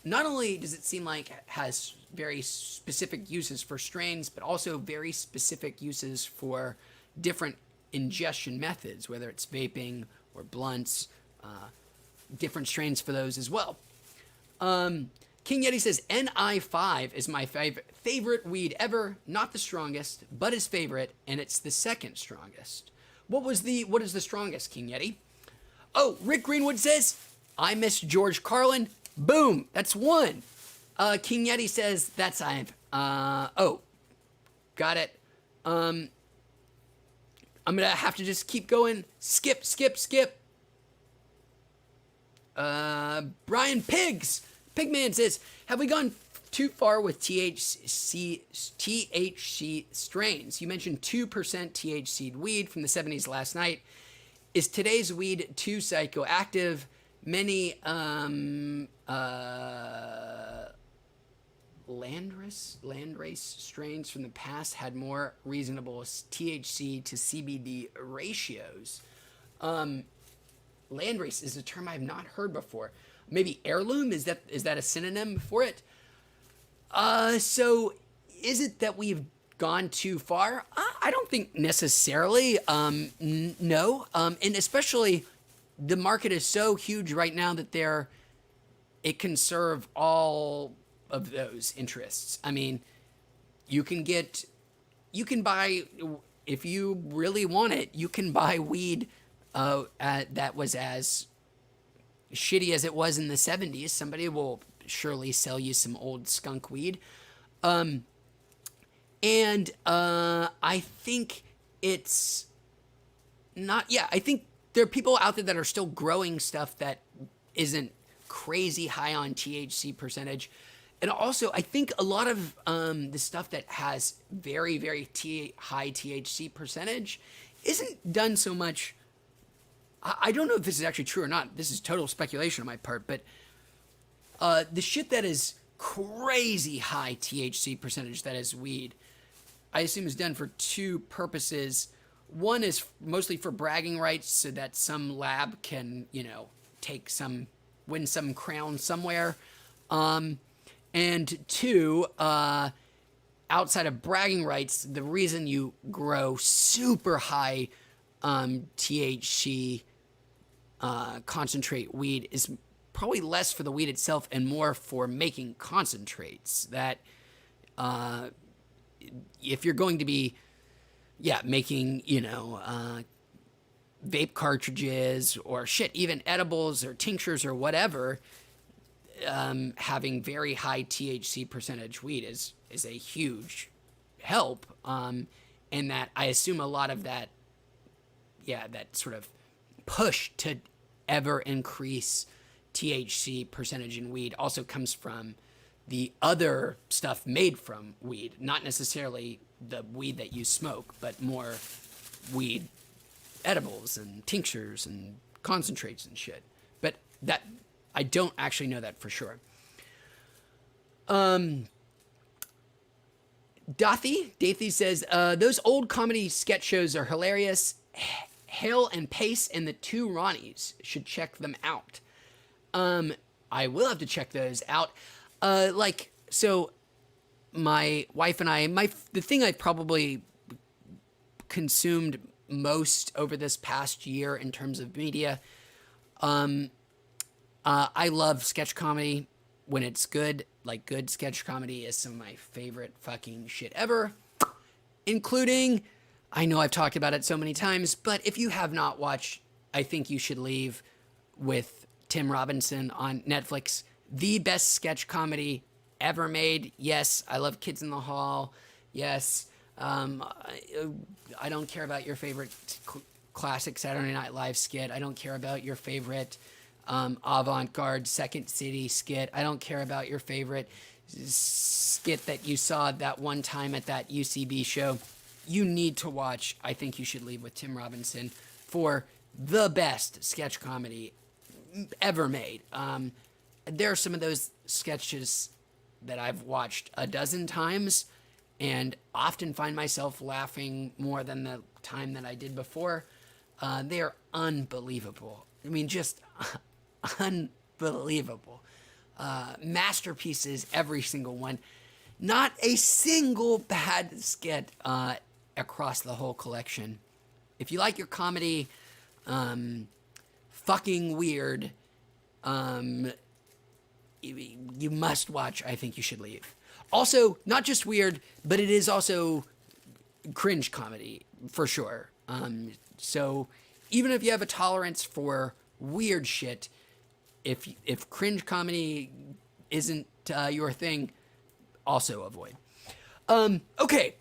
not only does it seem like it has very specific uses for strains, but also very specific uses for different ingestion methods, whether it's vaping or blunts, different strains for those as well. King Yeti says NI5 is my favorite weed ever, not the strongest, but his favorite, and it's the second strongest. What is the strongest, King Yeti? Oh, Rick Greenwood says, I miss George Carlin. Boom, that's one. King Yeti says, that's I've. Oh, got it. I'm gonna have to just keep going. Skip. Brian Pigman says, have we gone too far with THC strains? You mentioned 2% THC weed from the 70s last night. Is today's weed too psychoactive? Many landrace strains from the past had more reasonable THC to CBD ratios. Landrace is a term I've not heard before. Maybe heirloom, is that a synonym for it? So is it that we've gone too far? I don't think necessarily. No. And especially the market is so huge right now that it can serve all of those interests. I mean, you can buy, if you really want it, you can buy weed that was as shitty as it was in the 70s. Somebody will surely sell you some old skunk weed. And I think it's not, I think there are people out there that are still growing stuff that isn't crazy high on THC percentage. And also, I think a lot of the stuff that has very, very high THC percentage isn't done so much. I don't know if this is actually true or not. This is total speculation on my part. But the shit that is crazy high THC percentage that is weed, I assume is done for two purposes. One is mostly for bragging rights so that some lab can, win some crown somewhere. And two, outside of bragging rights, the reason you grow super high THC concentrate weed is probably less for the weed itself and more for making concentrates. That if you're going to be, making, vape cartridges or even edibles or tinctures or whatever, having very high THC percentage weed is a huge help. And that I assume a lot of that, that sort of push to ever increase THC percentage in weed also comes from the other stuff made from weed, not necessarily the weed that you smoke, but more weed edibles and tinctures and concentrates and shit. But that, I don't actually know that for sure. Dathy says, those old comedy sketch shows are hilarious. Hale and Pace and the Two Ronnies should check them out. I will have to check those out. So my wife and I, the thing I probably consumed most over this past year in terms of media, I love sketch comedy when it's good. Like, good sketch comedy is some of my favorite fucking shit ever, including, I know I've talked about it so many times, but if you have not watched I Think You Should Leave with Tim Robinson on Netflix, the best sketch comedy ever made. Yes, I love Kids in the Hall. Yes, I don't care about your favorite classic Saturday Night Live skit. I don't care about your favorite avant-garde Second City skit. I don't care about your favorite skit that you saw that one time at that UCB show. You need to watch I Think You Should Leave with Tim Robinson for the best sketch comedy ever made. There are some of those sketches that I've watched a dozen times and often find myself laughing more than the time that I did before. They are unbelievable. I mean, just unbelievable. masterpieces, every single one. Not a single bad skit across the whole collection. If you like your comedy fucking weird, you must watch I Think You Should Leave. Also, not just weird, but it is also cringe comedy, for sure. So even if you have a tolerance for weird shit, if cringe comedy isn't your thing, also avoid. Okay,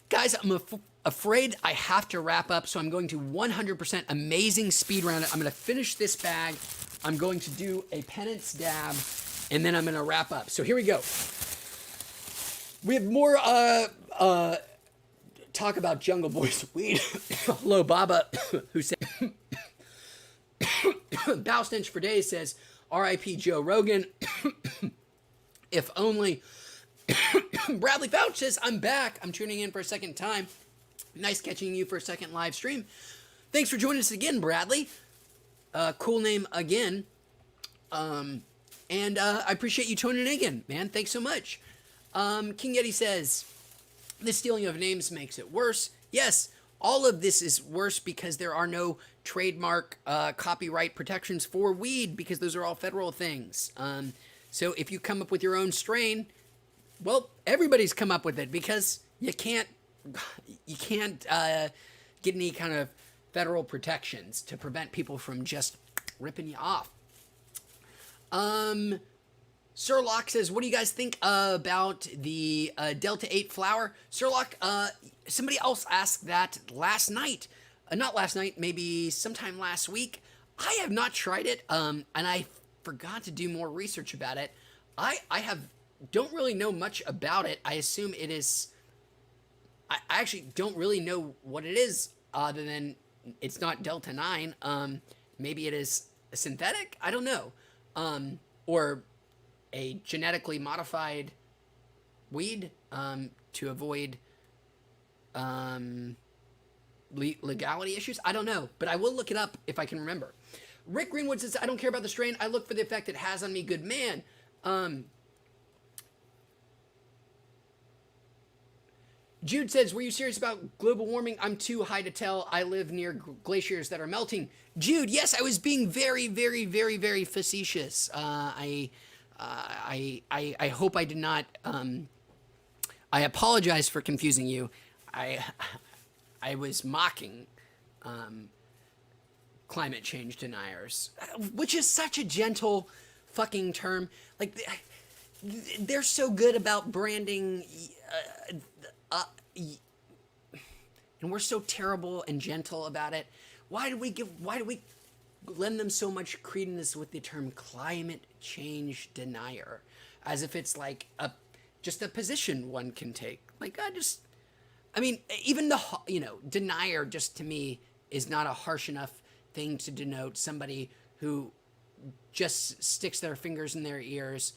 guys, I'm afraid I have to wrap up, so I'm going to 100% amazing speed round it. I'm going to finish this bag. I'm going to do a penance dab, and then I'm going to wrap up. So here we go. We have more talk about Jungle Boys weed. Hello, Baba, who said, Bow Stench for Days says, R.I.P. Joe Rogan. If only. Bradley Fouch says, I'm back. I'm tuning in for a second time. Nice catching you for a second live stream. Thanks for joining us again, Bradley. Cool name again. And I appreciate you tuning in again, man. Thanks so much. King Yeti says, the stealing of names makes it worse. Yes, all of this is worse because there are no trademark copyright protections for weed because those are all federal things. So if you come up with your own strain, well, everybody's come up with it because you can't get any kind of federal protections to prevent people from just ripping you off. Sir Locke says, what do you guys think about the Delta 8 flower? Sir Locke, somebody else asked that last night. Not last night, maybe sometime last week. I have not tried it, and I forgot to do more research about it. I don't really know much about it. I assume it is... I actually don't really know what it is, other than it's not Delta 9. Maybe it is a synthetic? I don't know. Or a genetically modified weed to avoid legality issues. I don't know, but I will look it up if I can remember. Rick Greenwood says, I don't care about the strain. I look for the effect it has on me. Good man. Jude says, were you serious about global warming? I'm too high to tell. I live near glaciers that are melting. Jude, yes, I was being very, very, very, very facetious. I hope I did not. I apologize for confusing you. I was mocking climate change deniers, which is such a gentle fucking term. Like, they're so good about branding, and we're so terrible and gentle about it. Why do we lend them so much credence with the term climate change denier, as if it's like just a position one can take? Like, I mean, even denier just to me is not a harsh enough thing to denote somebody who just sticks their fingers in their ears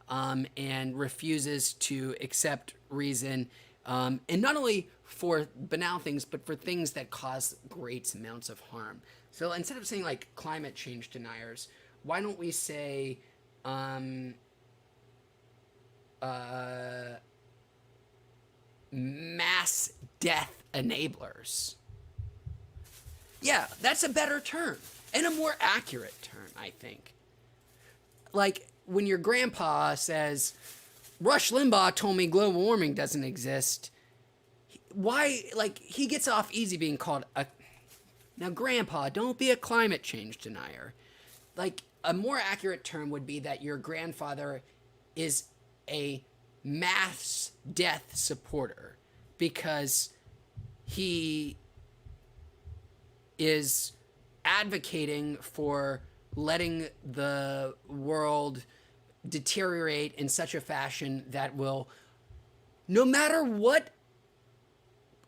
and refuses to accept reason, and not only for banal things, but for things that cause great amounts of harm. So instead of saying like climate change deniers, why don't we say mass death enablers? Yeah, that's a better term and a more accurate term, I think. Like when your grandpa says, Rush Limbaugh told me global warming doesn't exist. Why, like, he gets off easy being called a... Now, grandpa, don't be a climate change denier. Like, a more accurate term would be that your grandfather is a mass death supporter because he is advocating for letting the world deteriorate in such a fashion that will, no matter what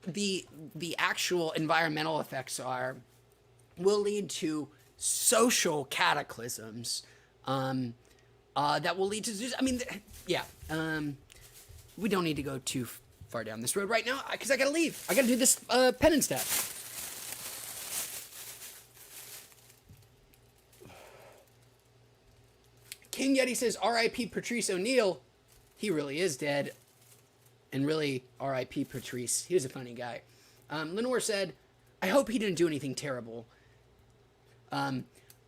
the actual environmental effects are, will lead to social cataclysms that will lead to, I mean, yeah, we don't need to go too far down this road right now because I gotta leave. I gotta do this penance step. King Yeti says R.I.P. Patrice O'Neal. He really is dead. And really, R.I.P. Patrice. He was a funny guy. Lenore said, I hope he didn't do anything terrible. I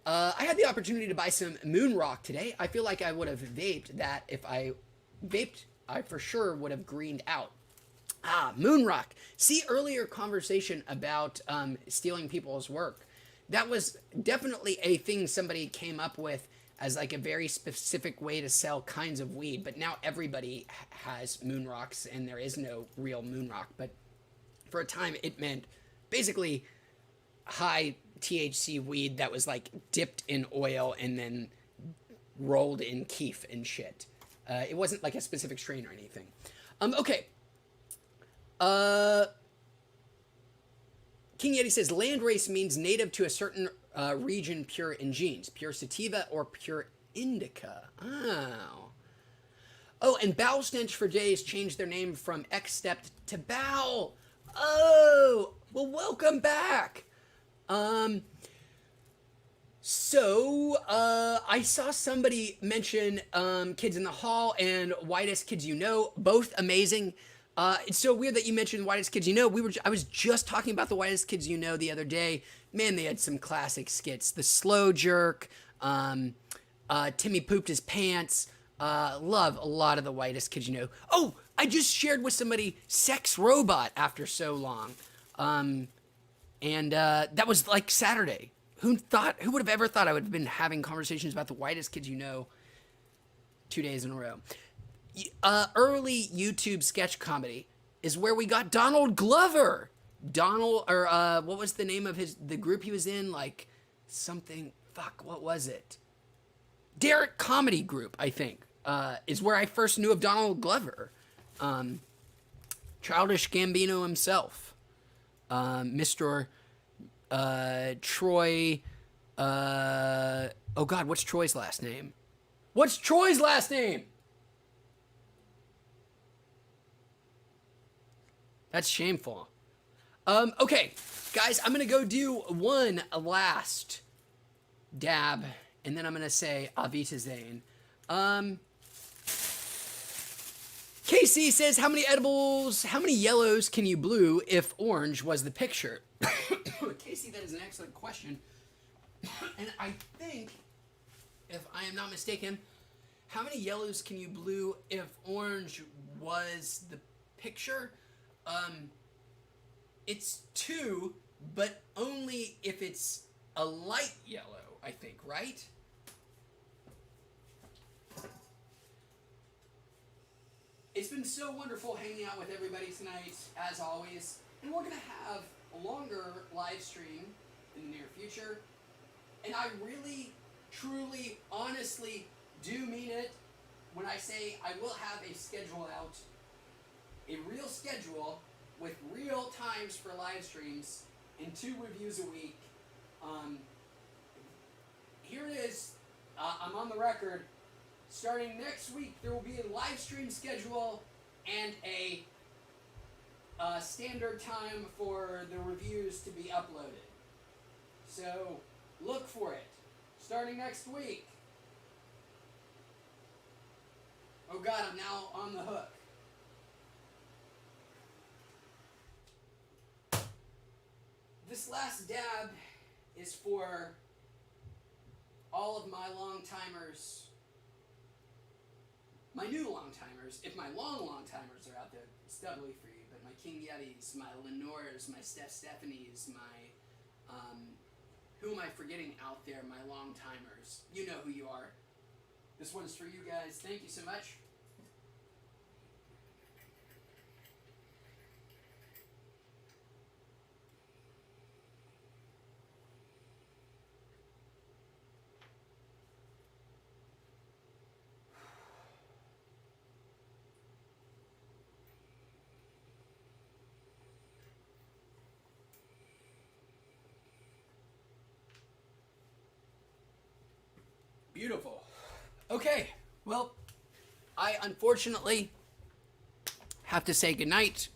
had the opportunity to buy some Moon Rock today. I feel like I would have vaped that. If I vaped, I for sure would have greened out. Moon Rock. See earlier conversation about stealing people's work. That was definitely a thing somebody came up with as like a very specific way to sell kinds of weed. But now everybody has Moon Rocks, and there is no real Moon Rock. But for a time, it meant basically high THC weed that was like dipped in oil and then rolled in keef and shit. It wasn't like a specific strain or anything. Okay. King Yeti says landrace means native to a certain region, pure in genes. Pure sativa or pure indica. Oh, and Bowel Stench for Days changed their name from X-Stepped to Bowel. Oh, well, welcome back. So, I saw somebody mention Kids in the Hall and Whitest Kids You Know, both amazing. It's so weird that you mentioned Whitest Kids You Know. I was just talking about the Whitest Kids You Know the other day. Man, they had some classic skits. The Slow Jerk, Timmy Pooped His Pants. Love a lot of the Whitest Kids You Know. Oh, I just shared with somebody Sex Robot after so long. And that was like Saturday. Who would have ever thought I would have been having conversations about the Whitest Kids You Know 2 days in a row? Early YouTube sketch comedy is where we got Donald Glover. What was the name of the group he was in? Like something, what was it? Derek Comedy Group, I think, is where I first knew of Donald Glover. Childish Gambino himself. Mr. Troy, oh God, what's Troy's last name? That's shameful. Okay, guys, I'm gonna go do one last dab, and then I'm gonna say Avita Zane. KC says, how many yellows can you blue if orange was the picture? Casey, that is an excellent question. And I think, if I am not mistaken, how many yellows can you blue if orange was the picture? It's 2, but only if it's a light yellow, I think, right? It's been so wonderful hanging out with everybody tonight, as always. And we're going to have a longer live stream in the near future. And I really, truly, honestly do mean it when I say I will have a schedule out. A real schedule with real times for live streams and 2 reviews a week. Here it is. I'm on the record. Starting next week, there will be a live stream schedule and a standard time for the reviews to be uploaded. So look for it. Starting next week. Oh God, I'm now on the hook. This last dab is for all of my long-timers, my new long-timers. If my long-timers are out there, it's doubly for you, but my King Yetis, my Lenores, my Stephanies, my, who am I forgetting out there, my long-timers? You know who you are. This one's for you guys. Thank you so much. Beautiful. Okay, well, I unfortunately have to say goodnight.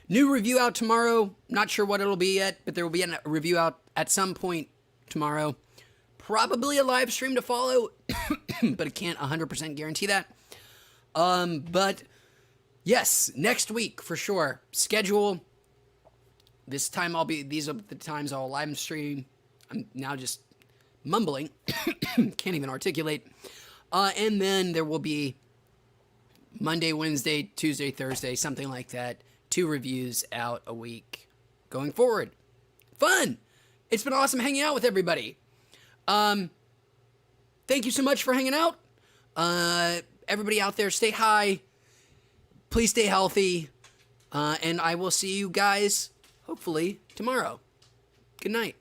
New review out tomorrow. Not sure what it'll be yet, but there will be a review out at some point tomorrow. Probably a live stream to follow. but I can't 100% guarantee that. But yes, next week for sure. Schedule. This time these are the times I'll live stream. I'm now just mumbling. Can't even articulate. And then there will be Monday, Wednesday, Tuesday, Thursday, something like that. 2 reviews out a week going forward. Fun! It's been awesome hanging out with everybody. Thank you so much for hanging out. Everybody out there, stay high. Please stay healthy. And I will see you guys, hopefully, tomorrow. Good night.